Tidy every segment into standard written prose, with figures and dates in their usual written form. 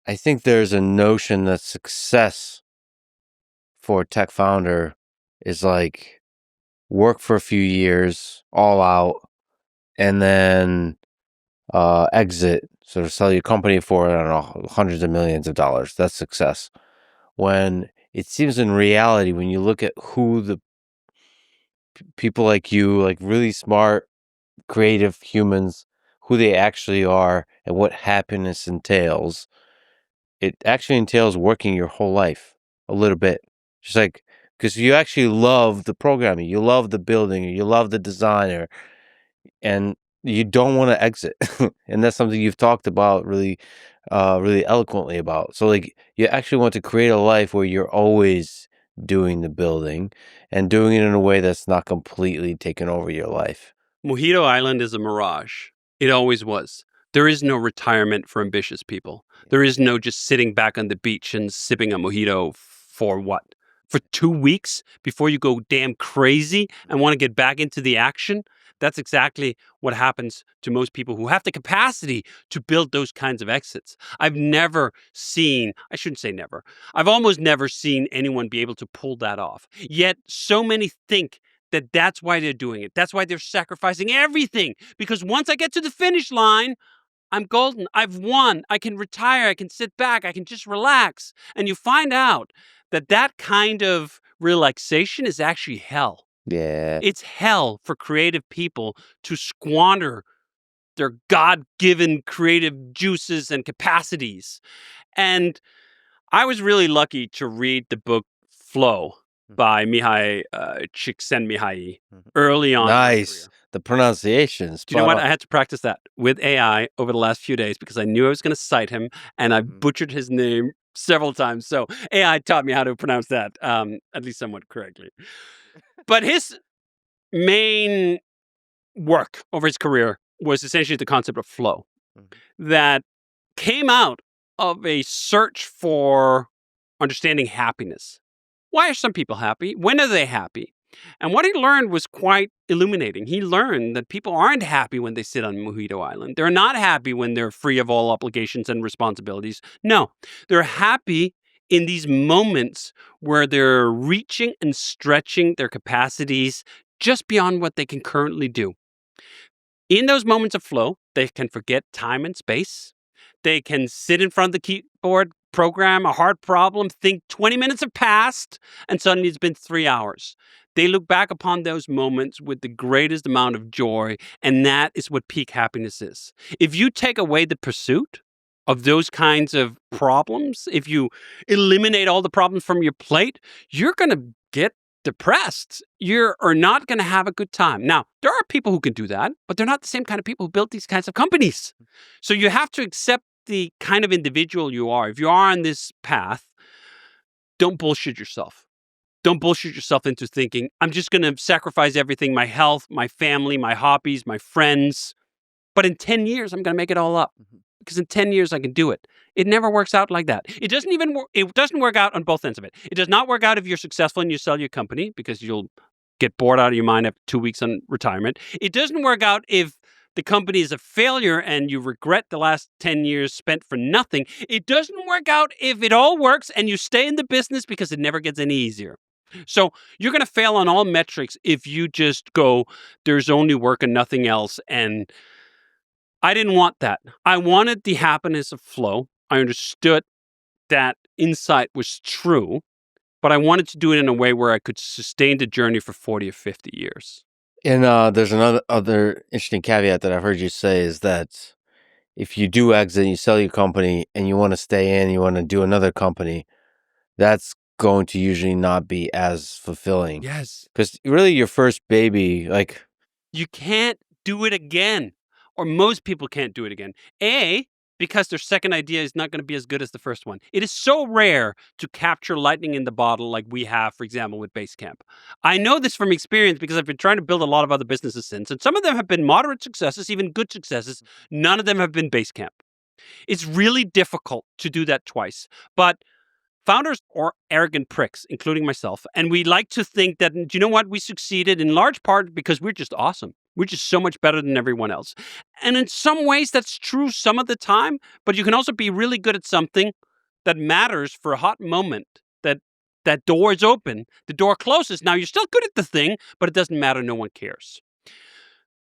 I think there's a notion that success for a tech founder is like work for a few years, all out, and then exit, sort of sell your company for, I don't know, hundreds of millions of dollars. That's success. When it seems in reality, when you look at who the people like you, like really smart, creative humans, who they actually are and what happiness entails, it actually entails working your whole life a little bit. Just like, because you actually love the programming, you love the building, you love the designer, and you don't want to exit. And that's something you've talked about really, really eloquently about. So like, you actually want to create a life where you're always doing the building and doing it in a way that's not completely taking over your life. Mojito Island is a mirage. It always was. There is no retirement for ambitious people. There is no just sitting back on the beach and sipping a mojito for what? For 2 weeks before you go damn crazy and want to get back into the action? That's exactly what happens to most people who have the capacity to build those kinds of exits. I've never seen, I shouldn't say never, I've almost never seen anyone be able to pull that off. Yet so many think that that's why they're doing it. That's why they're sacrificing everything. Because once I get to the finish line, I'm golden. I've won. I can retire. I can sit back. I can just relax. And you find out that that kind of relaxation is actually hell. Yeah. It's hell for creative people to squander their God-given creative juices and capacities. And I was really lucky to read the book Flow by Mihai Csikszentmihalyi early on. Nice. The pronunciations. Do you know what? I had to practice that with AI over the last few days because I knew I was going to cite him, and I butchered his name several times. So AI taught me how to pronounce that, at least somewhat correctly. But his main work over his career was essentially the concept of flow that came out of a search for understanding happiness. Why are some people happy? When are they happy? And what he learned was quite illuminating. He learned that people aren't happy when they sit on Mojito Island. They're not happy when they're free of all obligations and responsibilities. No, they're happy in these moments where they're reaching and stretching their capacities just beyond what they can currently do. In those moments of flow, they can forget time and space. They can sit in front of the keyboard, program a hard problem, think 20 minutes have passed, and suddenly it's been 3 hours. They look back upon those moments with the greatest amount of joy, and that is what peak happiness is. If you take away the pursuit of those kinds of problems, if you eliminate all the problems from your plate, you're going to get depressed. You are not going to have a good time. Now, there are people who can do that, but they're not the same kind of people who built these kinds of companies. So you have to accept the kind of individual you are. If you are on this path, don't bullshit yourself. Don't bullshit yourself into thinking, I'm just going to sacrifice everything, my health, my family, my hobbies, my friends. But in 10 years, I'm going to make it all up. Because in 10 years, I can do it. It never works out like that. It doesn't work out on both ends of it. It does not work out if you're successful and you sell your company because you'll get bored out of your mind after 2 weeks on retirement. It doesn't work out if the company is a failure and you regret the last 10 years spent for nothing. It doesn't work out if it all works and you stay in the business because it never gets any easier. So you're going to fail on all metrics if you just go, there's only work and nothing else. And I didn't want that. I wanted the happiness of flow. I understood that insight was true, but I wanted to do it in a way where I could sustain the journey for 40 or 50 years. And there's other interesting caveat that I've heard you say is that if you do exit, you sell your company and you want to stay in, you want to do another company, that's going to usually not be as fulfilling. Yes. Because really your first baby, like... You can't do it again. Or most people can't do it again. Because their second idea is not going to be as good as the first one. It is so rare to capture lightning in the bottle like we have, for example, with Basecamp. I know this from experience because I've been trying to build a lot of other businesses since, and some of them have been moderate successes, even good successes. None of them have been Basecamp. It's really difficult to do that twice. But founders are arrogant pricks, including myself, and we like to think that, do you know what? We succeeded in large part because we're just awesome. We're just so much better than everyone else. And in some ways, that's true some of the time, but you can also be really good at something that matters for a hot moment. That door is open, the door closes. Now you're still good at the thing, but it doesn't matter. No one cares.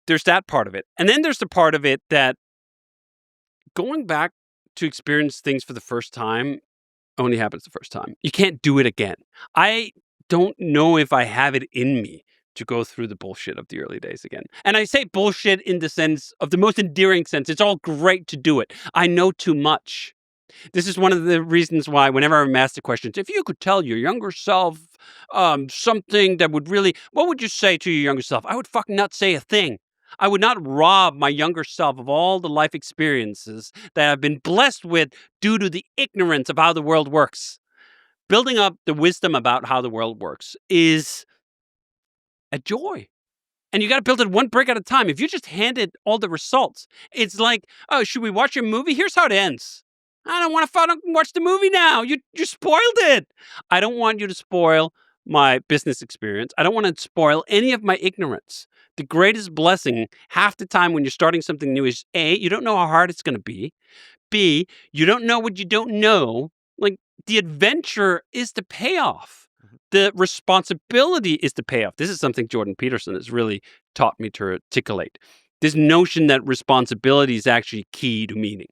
There's that part of it. And then there's the part of it that going back to experience things for the first time only happens the first time. You can't do it again. I don't know if I have it in me to go through the bullshit of the early days again. And I say bullshit in the sense of the most endearing sense. It's all great to do it. I know too much. This is one of the reasons why whenever I'm asked the questions, if you could tell your younger self something that would really, what would you say to your younger self? I would fucking not say a thing. I would not rob my younger self of all the life experiences that I've been blessed with due to the ignorance of how the world works. Building up the wisdom about how the world works is a joy. And you got to build it one brick at a time. If you just handed all the results, it's like, oh, should we watch a movie? Here's how it ends. I don't want to watch the movie now. You spoiled it. I don't want you to spoil my business experience. I don't want to spoil any of my ignorance. The greatest blessing half the time when you're starting something new is A, you don't know how hard it's going to be. B, you don't know what you don't know. Like the adventure is the payoff. The responsibility is the payoff. This is something Jordan Peterson has really taught me to articulate. This notion that responsibility is actually key to meaning.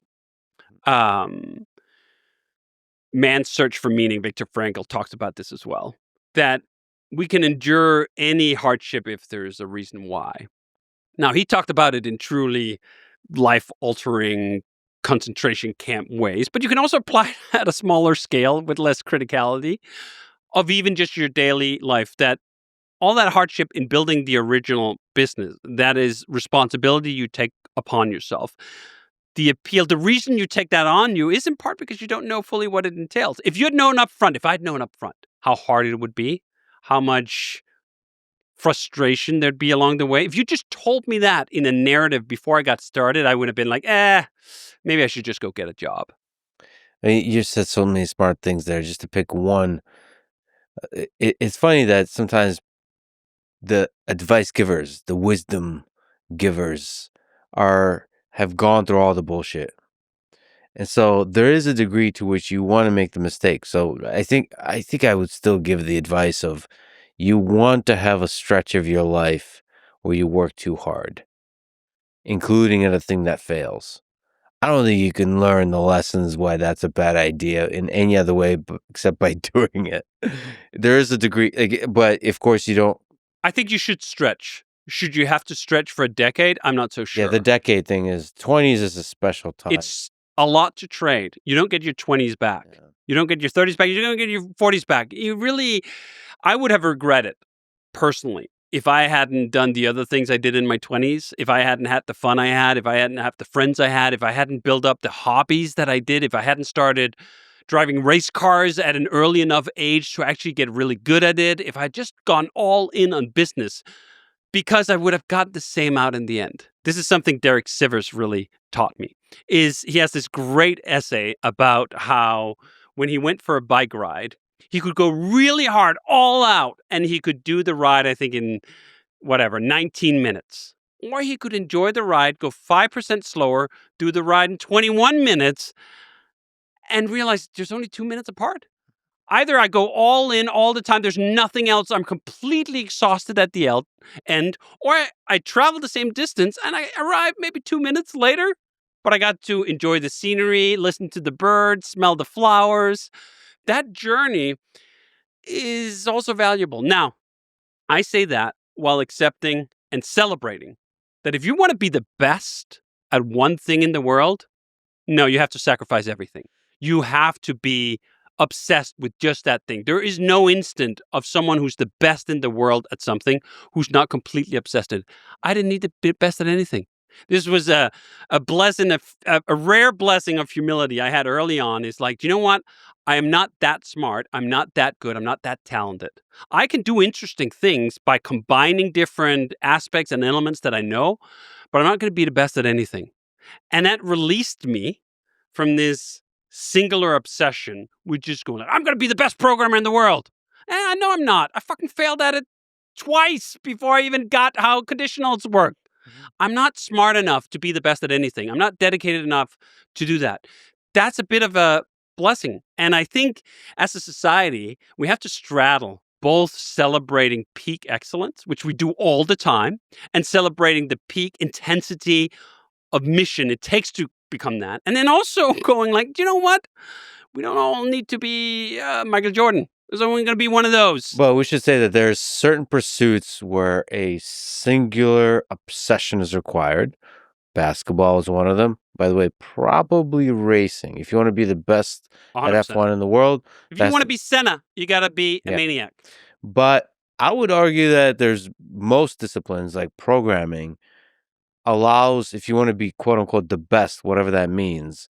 Man's Search for Meaning, Viktor Frankl talks about this as well, that we can endure any hardship if there's a reason why. Now, he talked about it in truly life-altering concentration camp ways, but you can also apply it at a smaller scale with less criticality of even just your daily life, that all that hardship in building the original business, that is responsibility you take upon yourself. The appeal, the reason you take that on you is in part because you don't know fully what it entails. If you had known up front, if I'd known up front how hard it would be, how much frustration there'd be along the way, if you just told me that in a narrative before I got started, I would have been like, maybe I should just go get a job. I mean, you said so many smart things there. Just to pick one, it's funny that sometimes the advice givers, the wisdom givers, have gone through all the bullshit. And so there is a degree to which you want to make the mistake. So I think I would still give the advice of you want to have a stretch of your life where you work too hard, including at a thing that fails. I don't think you can learn the lessons why that's a bad idea in any other way except by doing it. There is a degree, but of course you don't. I think you should stretch. Should you have to stretch for a decade? I'm not so sure. Yeah, the decade thing is 20s is a special time. It's a lot to trade. You don't get your 20s back. Yeah. You don't get your 30s back. You don't get your 40s back. I would have regretted personally if I hadn't done the other things I did in my 20s, if I hadn't had the fun I had, if I hadn't had the friends I had, if I hadn't built up the hobbies that I did, if I hadn't started driving race cars at an early enough age to actually get really good at it, if I'd just gone all in on business, because I would have got the same out in the end. This is something Derek Sivers really taught me. He has this great essay about how when he went for a bike ride, he could go really hard, all out, and he could do the ride, I think, in 19 minutes. Or he could enjoy the ride, go 5% slower, do the ride in 21 minutes, and realize there's only 2 minutes apart. Either I go all in all the time, there's nothing else, I'm completely exhausted at the end, or I travel the same distance and I arrive maybe 2 minutes later, but I got to enjoy the scenery, listen to the birds, smell the flowers. That journey is also valuable. Now, I say that while accepting and celebrating that if you want to be the best at one thing in the world, no, you have to sacrifice everything. You have to be obsessed with just that thing. There is no instant of someone who's the best in the world at something who's not completely obsessed with it. I didn't need to be best at anything. This was a blessing, a rare blessing of humility I had early on. Is like, you know what? I am not that smart. I'm not that good. I'm not that talented. I can do interesting things by combining different aspects and elements that I know, but I'm not going to be the best at anything. And that released me from this singular obsession with just going, I'm going to be the best programmer in the world. And I know I'm not. I fucking failed at it twice before I even got how conditionals work. I'm not smart enough to be the best at anything. I'm not dedicated enough to do that. That's a bit of a blessing. And I think as a society, we have to straddle both celebrating peak excellence, which we do all the time, and celebrating the peak intensity of mission it takes to become that. And then also going like, you know what? We don't all need to be Michael Jordan. There's only going to be one of those. Well, we should say that there's certain pursuits where a singular obsession is required. Basketball is one of them. By the way, probably racing. If you want to be the best at 100%. F1 in the world. If you want to be Senna, you got to be a maniac. But I would argue that there's most disciplines like programming allows, if you want to be quote unquote the best, whatever that means,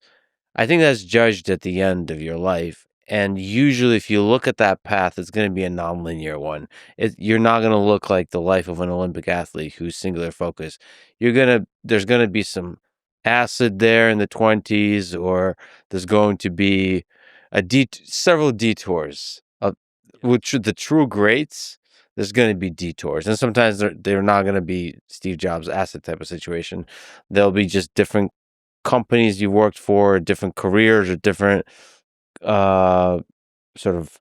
I think that's judged at the end of your life. And usually if you look at that path, it's going to be a nonlinear one. You're not going to look like the life of an Olympic athlete who's singular focus. There's going to be some acid there in the 20s, or there's going to be several detours. Which the true greats, there's going to be detours. And sometimes they're not going to be Steve Jobs acid type of situation. They'll be just different companies you worked for, different careers, or different sort of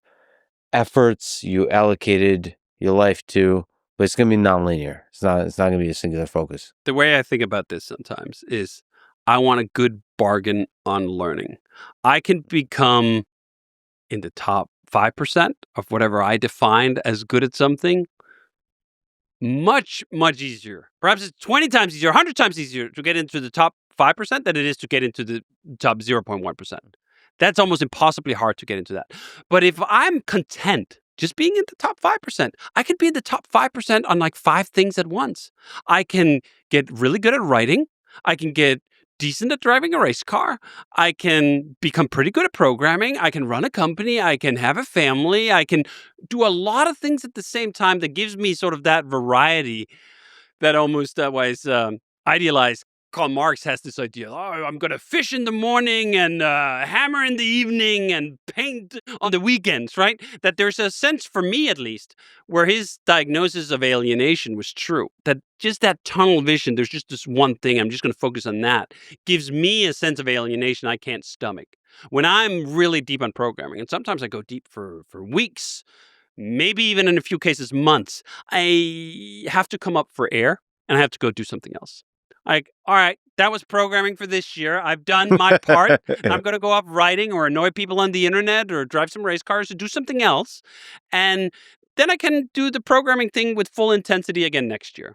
efforts you allocated your life to, but it's going to be nonlinear. It's not going to be a singular focus. The way I think about this sometimes is I want a good bargain on learning. I can become in the top 5% of whatever I defined as good at something much, much easier. Perhaps it's 20 times easier, 100 times easier to get into the top 5% than it is to get into the top 0.1%. That's almost impossibly hard to get into that. But if I'm content just being in the top 5%, I can be in the top 5% on like 5 things at once. I can get really good at writing. I can get decent at driving a race car. I can become pretty good at programming. I can run a company. I can have a family. I can do a lot of things at the same time that gives me sort of that variety that almost was idealized. Karl Marx has this idea, I'm going to fish in the morning and hammer in the evening and paint on the weekends, right? That there's a sense, for me at least, where his diagnosis of alienation was true. That just that tunnel vision, there's just this one thing, I'm just going to focus on that, gives me a sense of alienation I can't stomach. When I'm really deep on programming, and sometimes I go deep for weeks, maybe even in a few cases months, I have to come up for air and I have to go do something else. Like, all right, that was programming for this year. I've done my part. I'm going to go off writing or annoy people on the internet or drive some race cars or do something else. And then I can do the programming thing with full intensity again next year.